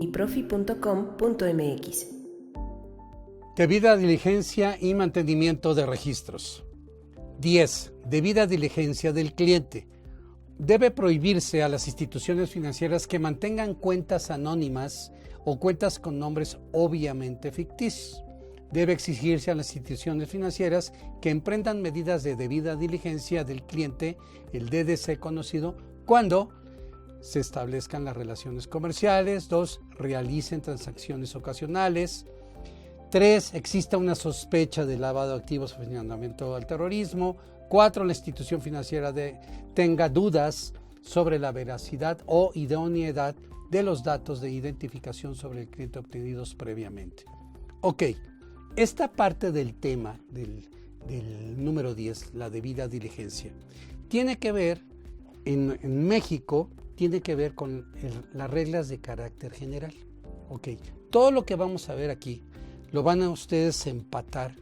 miprofi.com.mx. Debida diligencia y mantenimiento de registros. 10. Debida diligencia del cliente. Debe prohibirse a las instituciones financieras que mantengan cuentas anónimas o cuentas con nombres obviamente ficticios. Debe exigirse a las instituciones financieras que emprendan medidas de debida diligencia del cliente, el DDC conocido, cuando se establezcan las relaciones comerciales. 2. Realicen transacciones ocasionales. 3. Exista una sospecha de lavado de activos o financiamiento al terrorismo. 4. La institución financiera tenga dudas sobre la veracidad o idoneidad de los datos de identificación sobre el cliente obtenidos previamente. Ok, esta parte del tema del número 10, la debida diligencia, tiene que ver, en México, tiene que ver con las reglas de carácter general. Ok, todo lo que vamos a ver aquí lo van a ustedes empatar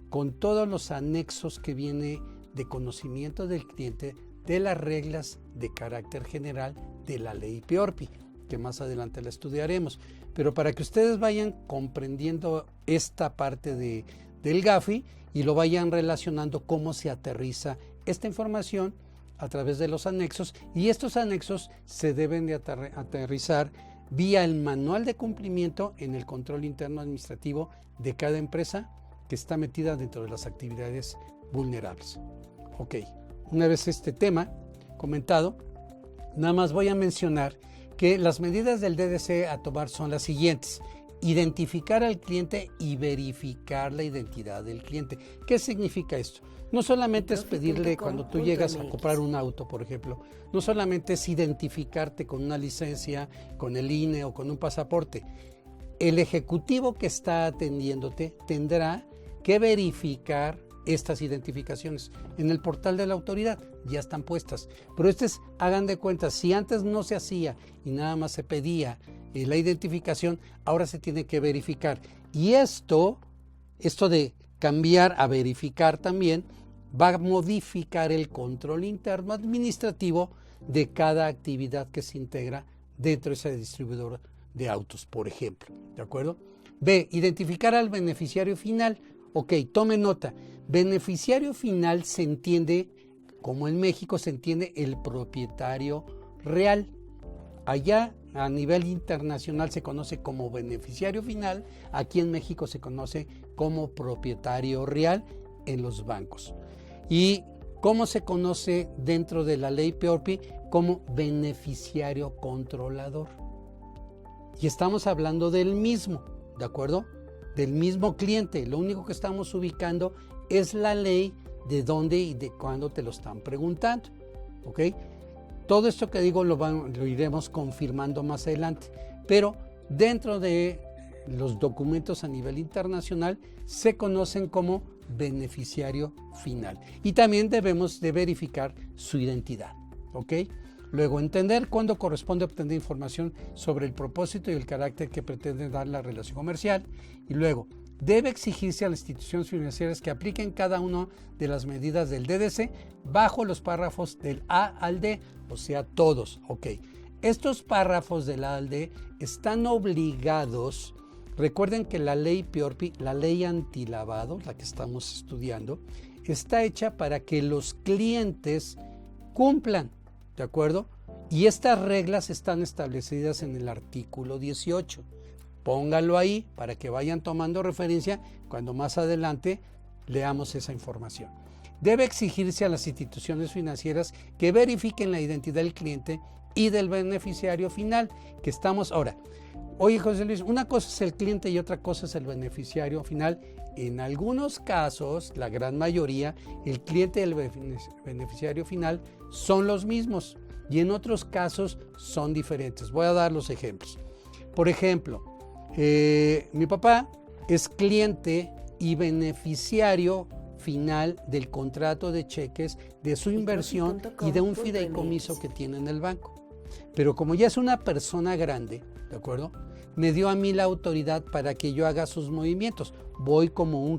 con todos los anexos que viene de conocimiento del cliente de las reglas de carácter general de la ley PIORPI, que más adelante la estudiaremos. Pero para que ustedes vayan comprendiendo esta parte del GAFI y lo vayan relacionando cómo se aterriza esta información a través de los anexos, y estos anexos se deben de aterrizar vía el manual de cumplimiento en el control interno administrativo de cada empresa que está metida dentro de las actividades vulnerables. Ok, una vez este tema comentado, nada más voy a mencionar que las medidas del DDC a tomar son las siguientes: identificar al cliente y verificar la identidad del cliente. ¿Qué significa esto? No solamente es pedirle, cuando tú llegas a comprar un auto, por ejemplo, no solamente es identificarte con una licencia, con el INE o con un pasaporte. El ejecutivo que está atendiéndote tendrá que verificar estas identificaciones en el portal de la autoridad, ya están puestas. Pero hagan de cuenta, si antes no se hacía y nada más se pedía la identificación, ahora se tiene que verificar. Y esto de cambiar a verificar también va a modificar el control interno administrativo de cada actividad que se integra dentro de ese distribuidor de autos, por ejemplo. ¿De acuerdo? B. Identificar al beneficiario final. Ok, tome nota. Beneficiario final se entiende, como en México se entiende, el propietario real. Allá a nivel internacional se conoce como beneficiario final, aquí en México se conoce como propietario real en los bancos. ¿Y cómo se conoce dentro de la ley PIORPI? Como beneficiario controlador. Y estamos hablando del mismo, ¿de acuerdo? Del mismo cliente. Lo único que estamos ubicando es la ley de dónde y de cuándo te lo están preguntando. ¿Ok? Todo esto que digo lo iremos confirmando más adelante. Pero dentro de los documentos a nivel internacional se conocen como beneficiario final. Y también debemos de verificar su identidad. ¿Ok? Luego, entender cuándo corresponde obtener información sobre el propósito y el carácter que pretende dar la relación comercial. Y luego, debe exigirse a las instituciones financieras que apliquen cada una de las medidas del DDC bajo los párrafos del A al D, o sea, todos. Ok. Estos párrafos del A al D están obligados. Recuerden que la ley PIORPI, la ley antilavado, la que estamos estudiando, está hecha para que los clientes cumplan. ¿De acuerdo? Y estas reglas están establecidas en el artículo 18. Pónganlo ahí para que vayan tomando referencia cuando más adelante leamos esa información. Debe exigirse a las instituciones financieras que verifiquen la identidad del cliente y del beneficiario final, que estamos ahora. Oye, José Luis, una cosa es el cliente y otra cosa es el beneficiario final. En algunos casos, la gran mayoría, el cliente y el beneficiario final son los mismos y en otros casos son diferentes. Voy a dar los ejemplos. Por ejemplo, mi papá es cliente y beneficiario final del contrato de cheques de su inversión y de un fideicomiso que tiene en el banco. Pero como ya es una persona grande, ¿de acuerdo? Me dio a mí la autoridad para que yo haga sus movimientos. Voy como un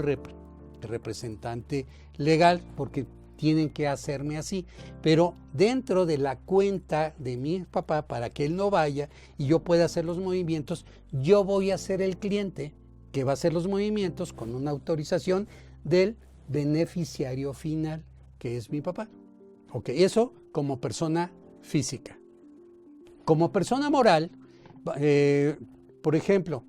representante legal porque tienen que hacerme así, pero dentro de la cuenta de mi papá, para que él no vaya y yo pueda hacer los movimientos, yo voy a ser el cliente que va a hacer los movimientos con una autorización del beneficiario final, que es mi papá. Ok, eso como persona física. Como persona moral, por ejemplo,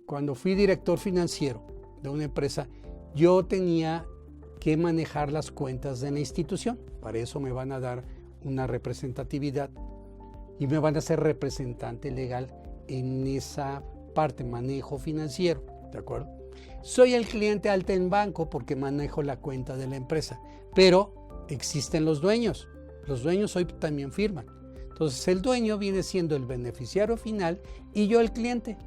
cuando fui director financiero de una empresa, yo tenía que manejar las cuentas de la institución. Para eso me van a dar una representatividad y me van a hacer representante legal en esa parte, manejo financiero, ¿de acuerdo? Soy el cliente alta en banco porque manejo la cuenta de la empresa, pero existen los dueños hoy también firman. Entonces el dueño viene siendo el beneficiario final y yo el cliente,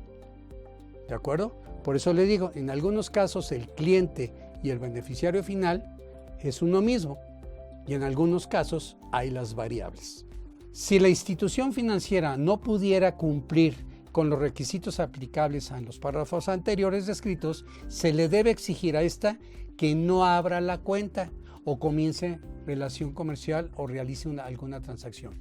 ¿de acuerdo? Por eso le digo, en algunos casos el cliente y el beneficiario final es uno mismo y en algunos casos hay las variables. Si la institución financiera no pudiera cumplir con los requisitos aplicables en los párrafos anteriores descritos, se le debe exigir a esta que no abra la cuenta o comience relación comercial o realice alguna transacción.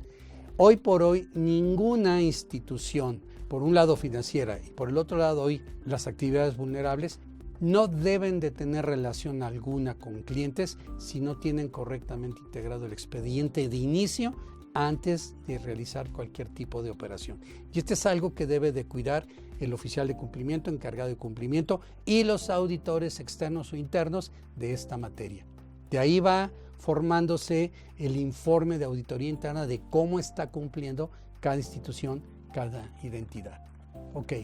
Hoy por hoy, ninguna institución, por un lado financiera y por el otro lado hoy las actividades vulnerables, no deben de tener relación alguna con clientes si no tienen correctamente integrado el expediente de inicio antes de realizar cualquier tipo de operación. Y este es algo que debe de cuidar el oficial de cumplimiento, encargado de cumplimiento y los auditores externos o internos de esta materia. De ahí va formándose el informe de auditoría interna de cómo está cumpliendo cada institución, cada identidad. Ok.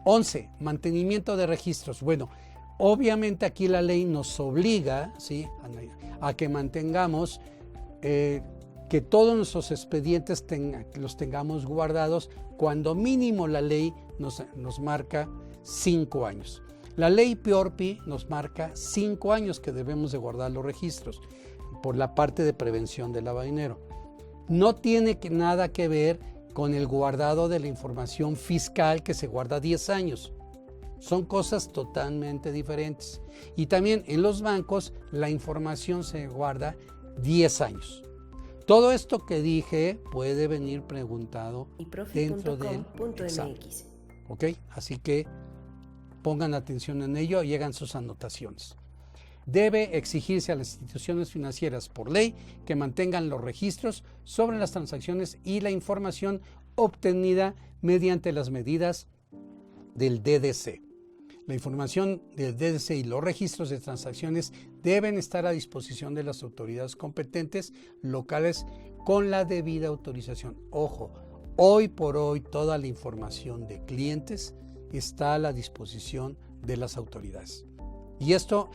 11. Mantenimiento de registros. Bueno, obviamente aquí la ley nos obliga, ¿sí?, a que mantengamos que todos nuestros expedientes los tengamos guardados. Cuando mínimo la ley nos marca 5 años. La ley PIORPI nos marca 5 años que debemos de guardar los registros por la parte de prevención del lavado de dinero. No tiene nada que ver con el guardado de la información fiscal que se guarda 10 años. Son cosas totalmente diferentes. Y también en los bancos la información se guarda 10 años. Todo esto que dije puede venir preguntado dentro del examen. ¿Ok? Así que pongan atención en ello y hagan sus anotaciones. Debe exigirse a las instituciones financieras por ley que mantengan los registros sobre las transacciones y la información obtenida mediante las medidas del DDC. La información del DDC y los registros de transacciones deben estar a disposición de las autoridades competentes locales con la debida autorización. Ojo, hoy por hoy toda la información de clientes está a la disposición de las autoridades. Y esto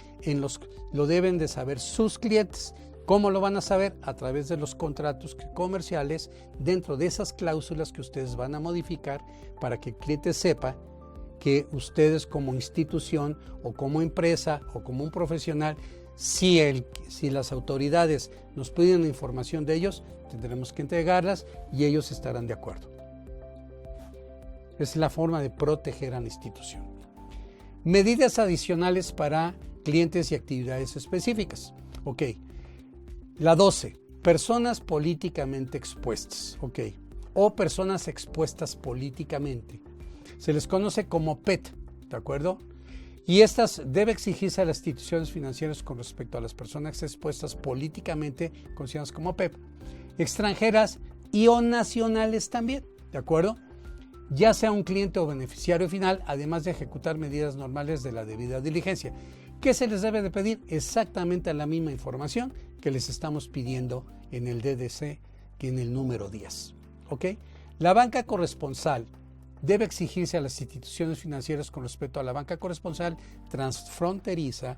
lo deben de saber sus clientes. ¿Cómo lo van a saber? A través de los contratos comerciales, dentro de esas cláusulas que ustedes van a modificar para que el cliente sepa que ustedes como institución o como empresa o como un profesional, si las autoridades nos piden información de ellos, tendremos que entregarlas y ellos estarán de acuerdo. Es la forma de proteger a la institución. Medidas adicionales para clientes y actividades específicas. Ok. La 12. Personas políticamente expuestas. Ok. O personas expuestas políticamente. Se les conoce como PET, ¿de acuerdo? Y estas debe exigirse a las instituciones financieras con respecto a las personas expuestas políticamente, consideradas como PEP, extranjeras y o nacionales también, ¿de acuerdo? Ya sea un cliente o beneficiario final, además de ejecutar medidas normales de la debida diligencia. ¿Qué se les debe de pedir? Exactamente la misma información que les estamos pidiendo en el DDC, que en el número 10. ¿Ok? La banca corresponsal debe exigirse a las instituciones financieras con respecto a la banca corresponsal transfronteriza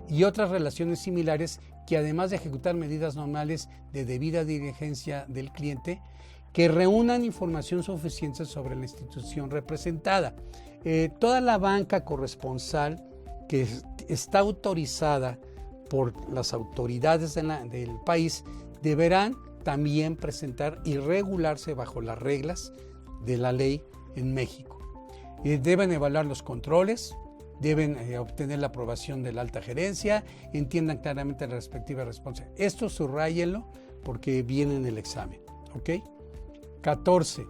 y otras relaciones similares que, además de ejecutar medidas normales de debida diligencia del cliente, que reúnan información suficiente sobre la institución representada. Toda la banca corresponsal que está autorizada por las autoridades del país deberán también presentar y regularse bajo las reglas de la ley en México. Deben evaluar los controles, deben obtener la aprobación de la alta gerencia, entiendan claramente la respectiva responsabilidad. Esto subráyenlo porque viene en el examen, ¿ok? 14.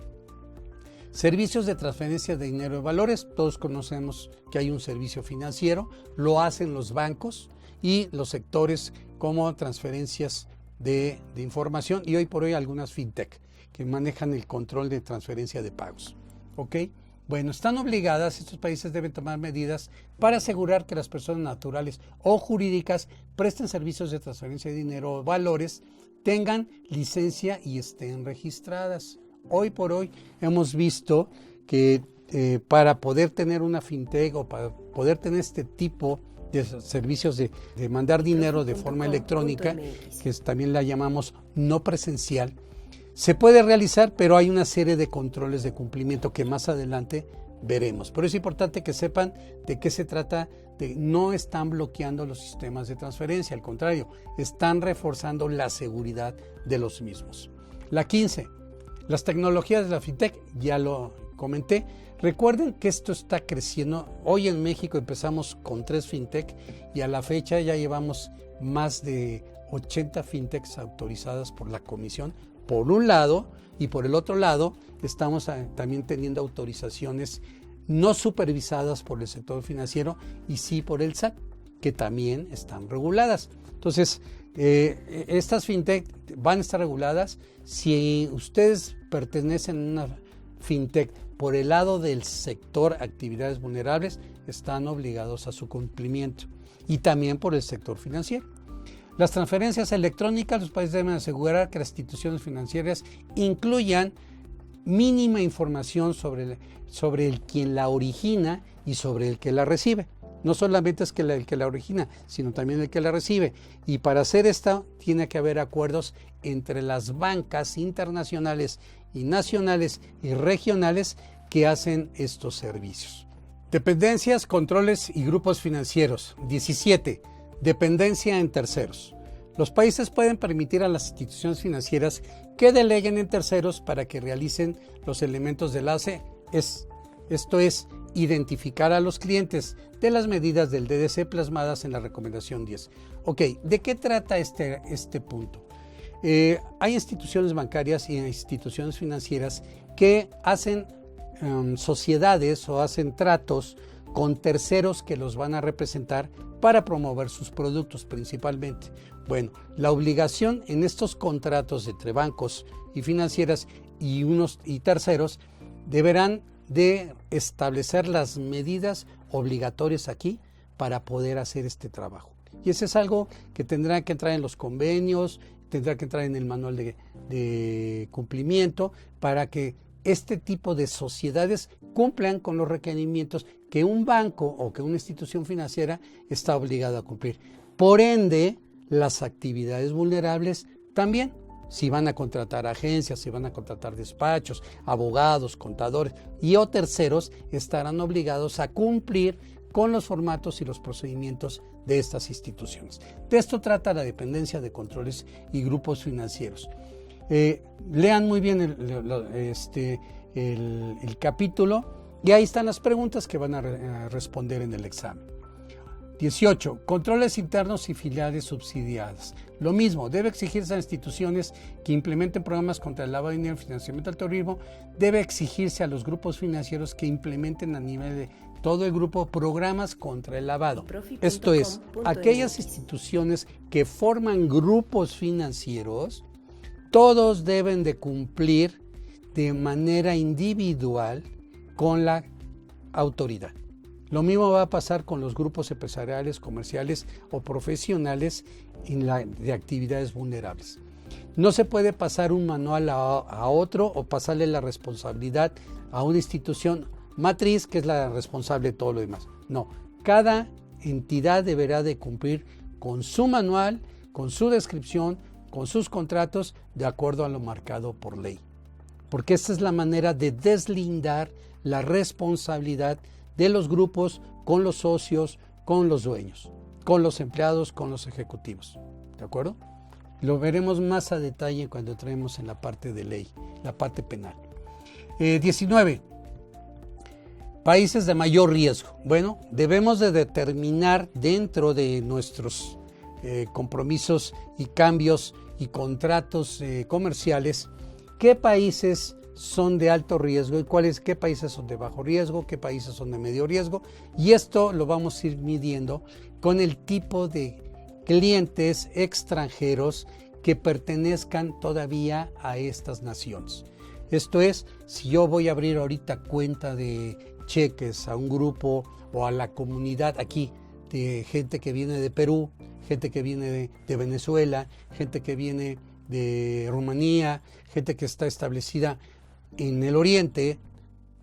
Servicios de transferencia de dinero de valores. Todos conocemos que hay un servicio financiero, lo hacen los bancos y los sectores como transferencias de información y hoy por hoy algunas fintech que manejan el control de transferencia de pagos, ¿ok? Bueno, están obligadas, estos países deben tomar medidas para asegurar que las personas naturales o jurídicas presten servicios de transferencia de dinero o valores, tengan licencia y estén registradas. Hoy por hoy hemos visto que para poder tener una fintech o para poder tener este tipo de servicios de mandar dinero de forma electrónica, que también la llamamos no presencial, se puede realizar, pero hay una serie de controles de cumplimiento que más adelante veremos. Pero es importante que sepan de qué se trata. No están bloqueando los sistemas de transferencia, al contrario, están reforzando la seguridad de los mismos. La 15. Las tecnologías de la fintech, ya lo comenté. Recuerden que esto está creciendo. Hoy en México empezamos con 3 fintech y a la fecha ya llevamos más de 80 fintechs autorizadas por la Comisión, por un lado, y por el otro lado estamos también teniendo autorizaciones no supervisadas por el sector financiero y sí por el SAT, que también están reguladas. Entonces, estas fintech van a estar reguladas. Si ustedes pertenecen a una fintech por el lado del sector actividades vulnerables, están obligados a su cumplimiento y también por el sector financiero. Las transferencias electrónicas, los países deben asegurar que las instituciones financieras incluyan mínima información sobre el quien la origina y sobre el que la recibe. No solamente es el que la origina, sino también el que la recibe. Y para hacer esto tiene que haber acuerdos entre las bancas internacionales y nacionales y regionales que hacen estos servicios. Dependencias, controles y grupos financieros. 17. Dependencia en terceros. Los países pueden permitir a las instituciones financieras que deleguen en terceros para que realicen los elementos del ACE. Esto es, identificar a los clientes de las medidas del DDC plasmadas en la recomendación 10. Ok, ¿de qué trata este punto? Hay instituciones bancarias y instituciones financieras que hacen sociedades o hacen tratos con terceros que los van a representar para promover sus productos principalmente. Bueno, la obligación en estos contratos entre bancos y financieras y terceros deberán de establecer las medidas obligatorias aquí para poder hacer este trabajo. Y eso es algo que tendrá que entrar en los convenios, tendrá que entrar en el manual de cumplimiento para que este tipo de sociedades cumplan con los requerimientos que un banco o que una institución financiera está obligada a cumplir. Por ende, las actividades vulnerables también. Si van a contratar agencias, si van a contratar despachos, abogados, contadores o terceros, estarán obligados a cumplir con los formatos y los procedimientos de estas instituciones. De esto trata la dependencia de controles y grupos financieros. Lean muy bien el capítulo y ahí están las preguntas que van a responder en el examen. 18. Controles internos y filiales subsidiadas. Lo mismo, debe exigirse a instituciones que implementen programas contra el lavado de dinero y financiamiento del terrorismo. Debe exigirse a los grupos financieros que implementen a nivel de todo el grupo programas contra el lavado. Esto es, aquellas instituciones que forman grupos financieros, todos deben de cumplir de manera individual con la autoridad. Lo mismo va a pasar con los grupos empresariales, comerciales o profesionales de actividades vulnerables. No se puede pasar un manual a otro o pasarle la responsabilidad a una institución matriz que es la responsable de todo lo demás. No, cada entidad deberá de cumplir con su manual, con su descripción, con sus contratos, de acuerdo a lo marcado por ley. Porque esta es la manera de deslindar la responsabilidad de los grupos con los socios, con los dueños, con los empleados, con los ejecutivos. ¿De acuerdo? Lo veremos más a detalle cuando entremos en la parte de ley, la parte penal. 19. Países de mayor riesgo. Bueno, debemos de determinar dentro de nuestros compromisos y cambios y contratos comerciales qué países son de alto riesgo y qué países son de bajo riesgo, qué países son de medio riesgo, y esto lo vamos a ir midiendo con el tipo de clientes extranjeros que pertenezcan todavía a estas naciones. Esto es, si yo voy a abrir ahorita cuenta de cheques a un grupo o a la comunidad aquí de gente que viene de Perú, gente que viene de Venezuela, gente que viene de Rumanía, gente que está establecida en el Oriente,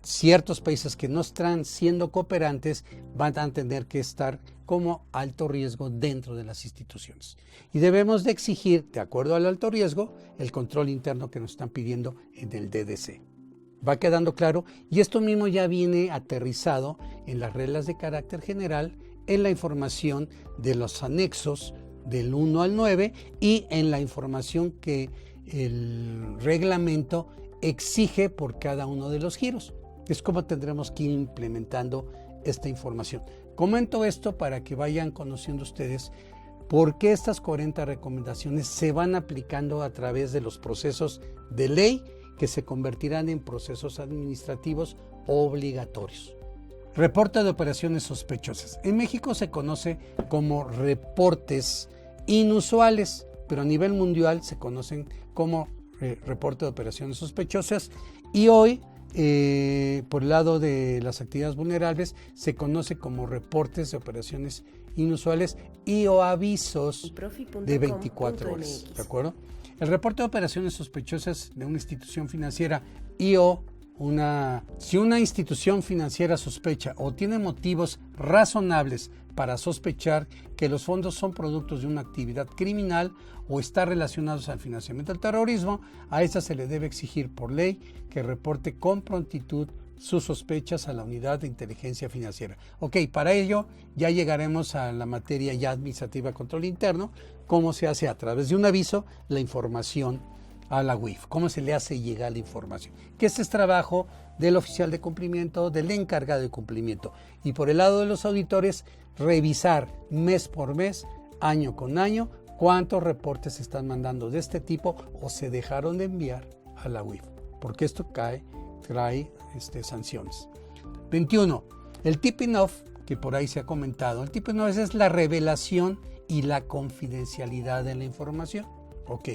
ciertos países que no están siendo cooperantes van a tener que estar como alto riesgo dentro de las instituciones. Y debemos de exigir, de acuerdo al alto riesgo, el control interno que nos están pidiendo en el DDC. Va quedando claro, y esto mismo ya viene aterrizado en las reglas de carácter general, en la información de los anexos del 1 al 9 y en la información que el reglamento exige por cada uno de los giros. Es como tendremos que ir implementando esta información. Comento esto para que vayan conociendo ustedes por qué estas 40 recomendaciones se van aplicando a través de los procesos de ley que se convertirán en procesos administrativos obligatorios. Reporte de operaciones sospechosas. En México se conoce como reportes inusuales, pero a nivel mundial se conocen como reporte de operaciones sospechosas, y hoy por el lado de las actividades vulnerables se conoce como reportes de operaciones inusuales y o avisos de 24 horas. ¿De acuerdo? El reporte de operaciones sospechosas de una institución financiera y o si una institución financiera sospecha o tiene motivos razonables para sospechar que los fondos son productos de una actividad criminal o están relacionados al financiamiento del terrorismo, a esta se le debe exigir por ley que reporte con prontitud sus sospechas a la unidad de inteligencia financiera. Ok, para ello ya llegaremos a la materia ya administrativa de control interno, cómo se hace a través de un aviso la información a la UIF, cómo se le hace llegar la información, que este es trabajo del oficial de cumplimiento, del encargado de cumplimiento, y por el lado de los auditores, revisar mes por mes, año con año, cuántos reportes se están mandando de este tipo o se dejaron de enviar a la UIF, porque esto trae sanciones. 21. El tipping off, que por ahí se ha comentado, el tipping off es la revelación y la confidencialidad de la información. Ok,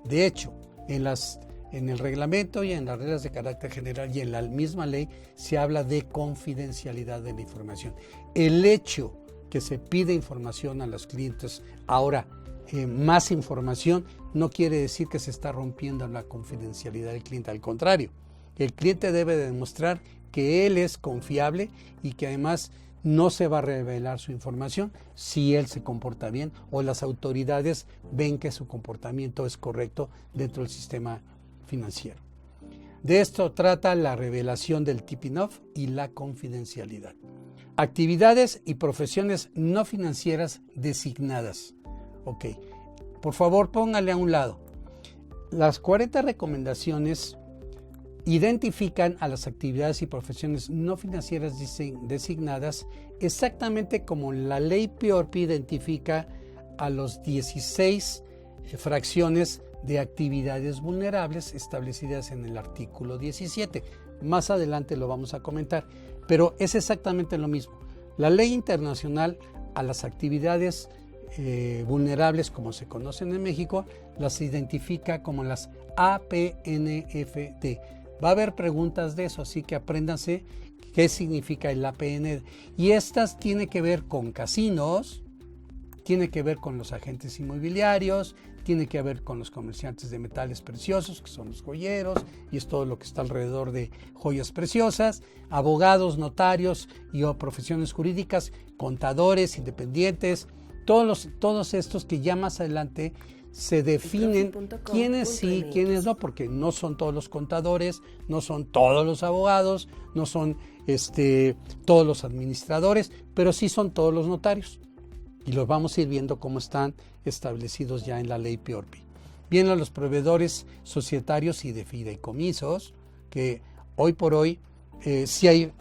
de hecho, en el reglamento y en las reglas de carácter general y en la misma ley se habla de confidencialidad de la información. El hecho que se pide información a los clientes, ahora más información, no quiere decir que se está rompiendo la confidencialidad del cliente. Al contrario, el cliente debe demostrar que él es confiable y que además no se va a revelar su información si él se comporta bien o las autoridades ven que su comportamiento es correcto dentro del sistema financiero. De esto trata la revelación del tipping off y la confidencialidad. Actividades y profesiones no financieras designadas. Ok, por favor póngale a un lado. Las 40 recomendaciones identifican a las actividades y profesiones no financieras designadas exactamente como la ley PIORPI identifica a los 16 fracciones de actividades vulnerables establecidas en el artículo 17. Más adelante lo vamos a comentar, pero es exactamente lo mismo. La ley internacional a las actividades vulnerables, como se conocen en México, las identifica como las APNFD. Va a haber preguntas de eso, así que apréndanse qué significa el APN. Y estas tienen que ver con casinos, tiene que ver con los agentes inmobiliarios, tiene que ver con los comerciantes de metales preciosos, que son los joyeros, y es todo lo que está alrededor de joyas preciosas, abogados, notarios y profesiones jurídicas, contadores, independientes, todos estos que ya más adelante se definen quiénes sí, quiénes no, porque no son todos los contadores, no son todos los abogados, no son todos los administradores, pero sí son todos los notarios. Y los vamos a ir viendo cómo están establecidos ya en la ley PIORPI. Vienen los proveedores societarios y de fideicomisos, que hoy por hoy sí hay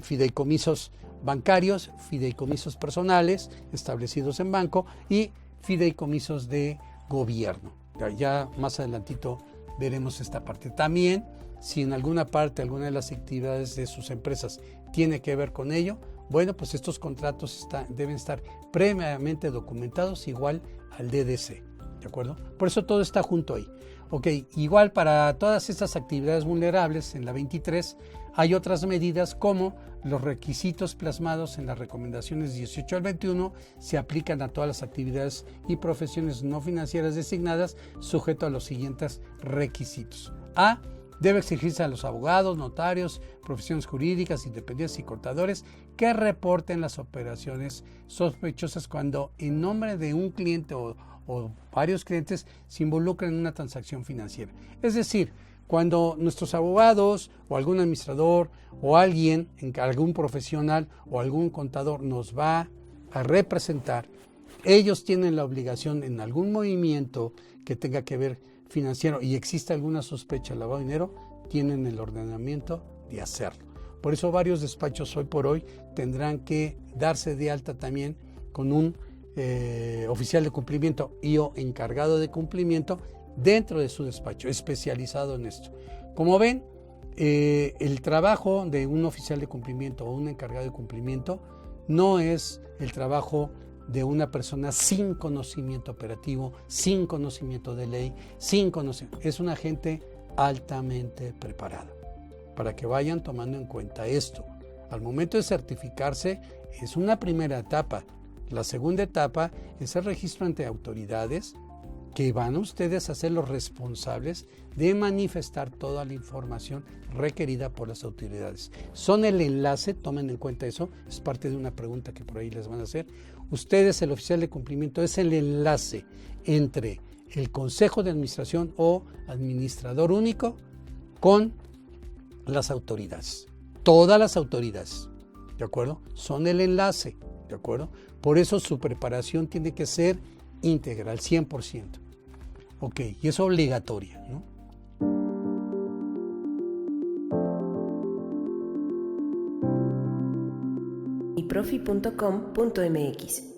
fideicomisos bancarios, fideicomisos personales establecidos en banco y fideicomisos de gobierno. Ya más adelantito veremos esta parte. También, si en alguna parte, alguna de las actividades de sus empresas tiene que ver con ello, bueno, pues estos contratos deben estar previamente documentados igual al DDC, ¿de acuerdo? Por eso todo está junto ahí. Ok, igual para todas estas actividades vulnerables, en la 23 hay otras medidas como los requisitos plasmados en las recomendaciones 18 al 21 se aplican a todas las actividades y profesiones no financieras designadas sujeto a los siguientes requisitos. A. Debe exigirse a los abogados, notarios, profesiones jurídicas, independientes y contadores que reporten las operaciones sospechosas cuando en nombre de un cliente o varios clientes se involucran en una transacción financiera. Es decir, cuando nuestros abogados o algún administrador o algún profesional o algún contador nos va a representar, ellos tienen la obligación en algún movimiento que tenga que ver financiero y existe alguna sospecha de lavado de dinero, tienen el ordenamiento de hacerlo. Por eso varios despachos hoy por hoy tendrán que darse de alta también con un oficial de cumplimiento y o encargado de cumplimiento dentro de su despacho, especializado en esto. Como ven, el trabajo de un oficial de cumplimiento o un encargado de cumplimiento no es el trabajo de una persona sin conocimiento operativo, sin conocimiento de ley, es una gente altamente preparada. Para que vayan tomando en cuenta esto. Al momento de certificarse es una primera etapa. La segunda etapa es el registro ante autoridades que van ustedes a ser los responsables de manifestar toda la información requerida por las autoridades. Son el enlace, tomen en cuenta eso, es parte de una pregunta que por ahí les van a hacer. Ustedes, el oficial de cumplimiento, es el enlace entre el Consejo de Administración o administrador único con las autoridades. Todas las autoridades, ¿de acuerdo? Son el enlace, ¿de acuerdo? Por eso su preparación tiene que ser íntegra, al 100%. Ok, y es obligatoria, ¿no? iprofi.com.mx